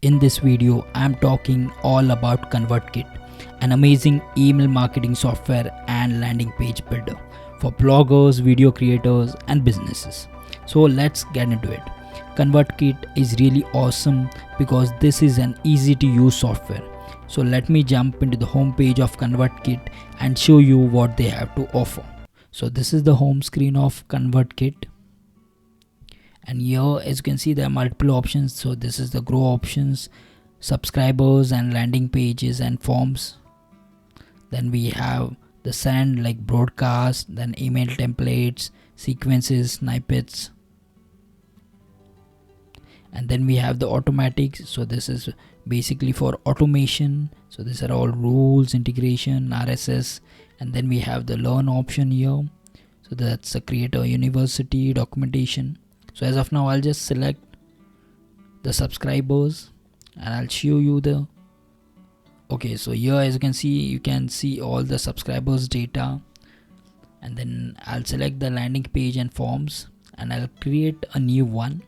In this video, I'm talking all about ConvertKit, an amazing email marketing software and landing page builder for bloggers, video creators, and businesses. So let's get into it. ConvertKit is really awesome because this is an easy to use software. So let me jump into the home page of ConvertKit and show you what they have to offer. So this is the home screen of ConvertKit. And here, as you can see, there are multiple options. So this is the grow options, subscribers and landing pages and forms. Then we have the send, like broadcast, then email templates, sequences, snippets. And then we have the automatic. So this is basically for automation. So these are all rules, integration, RSS. And then we have the learn option here. So that's the creator university documentation. So as of now, I'll just select the subscribers and I'll show you the okay. So here, as you can see all the subscribers data, and then I'll select the landing page and forms and I'll create a new one.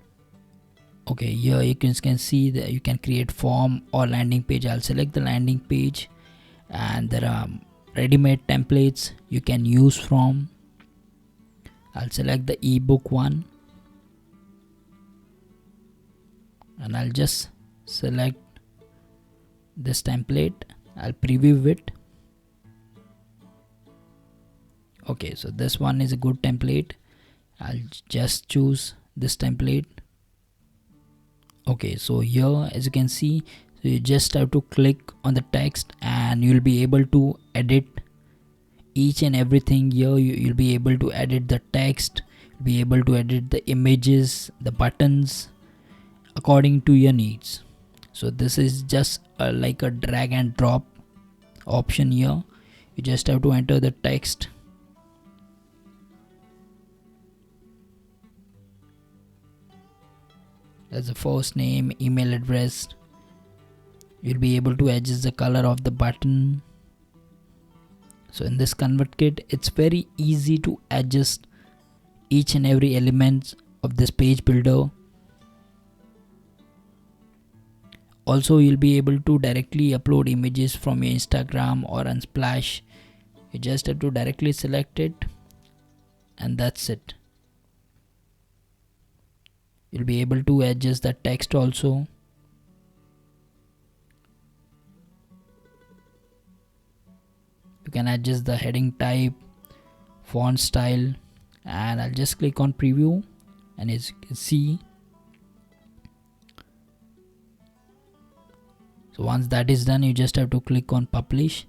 Okay, here you can see that you can create form or landing page. I'll select the landing page, and there are ready-made templates you can use from. I'll select the ebook one. And I'll just select this template. I'll preview it. Okay, so this one is a good template. I'll just choose this template. Okay, so here, as you can see, so you just have to click on the text and you'll be able to edit each and everything here. You'll be able to edit the text, be able to edit the images, the buttons, according to your needs. So this is just like a drag and drop option here. You just have to enter the text. That's the first name, email address. You'll be able to adjust the color of the button. So in this ConvertKit, it's very easy to adjust each and every element of this page builder. Also, you'll be able to directly upload images from your Instagram or Unsplash. You just have to directly select it, and that's it. You'll be able to adjust the text also. You can adjust the heading type, font style, and I'll just click on preview, and as you can see, so once that is done, you just have to click on publish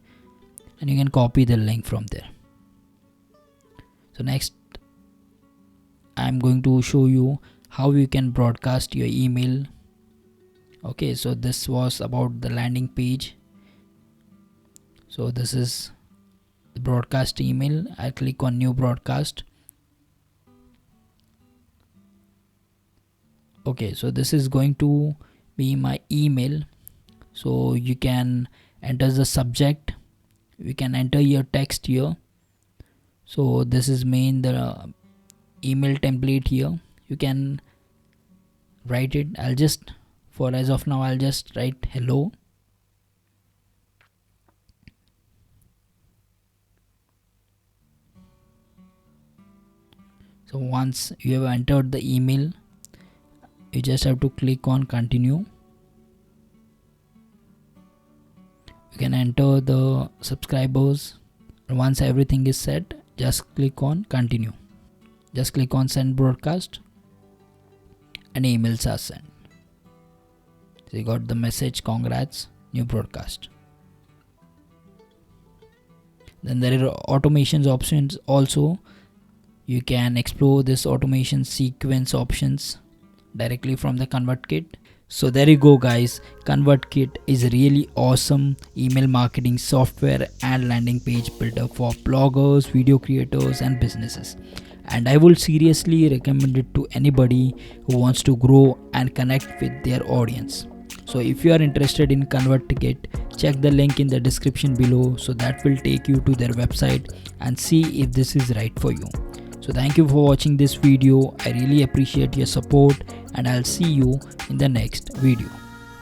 and you can copy the link from there. So next, I'm going to show you how you can broadcast your email. Okay, so this was about the landing page. So this is the broadcast email. I click on new broadcast. Okay, so this is going to be my email. So you can enter the subject, you can enter your text here. So this is the email template here. You can write it. As of now, I'll just write hello. So once you have entered the email, you just have to click on continue. You can enter the subscribers. Once everything is set, just click on continue. Just click on send broadcast and emails are sent. So you got the message, congrats, new broadcast. Then there are automations options also. You can explore this automation sequence options directly from the ConvertKit. So there you go, guys. ConvertKit is a really awesome email marketing software and landing page builder for bloggers, video creators, and businesses. And I will seriously recommend it to anybody who wants to grow and connect with their audience. So if you are interested in ConvertKit, check the link in the description below. So that will take you to their website and see if this is right for you. So thank you for watching this video. I really appreciate your support and I'll see you in the next video.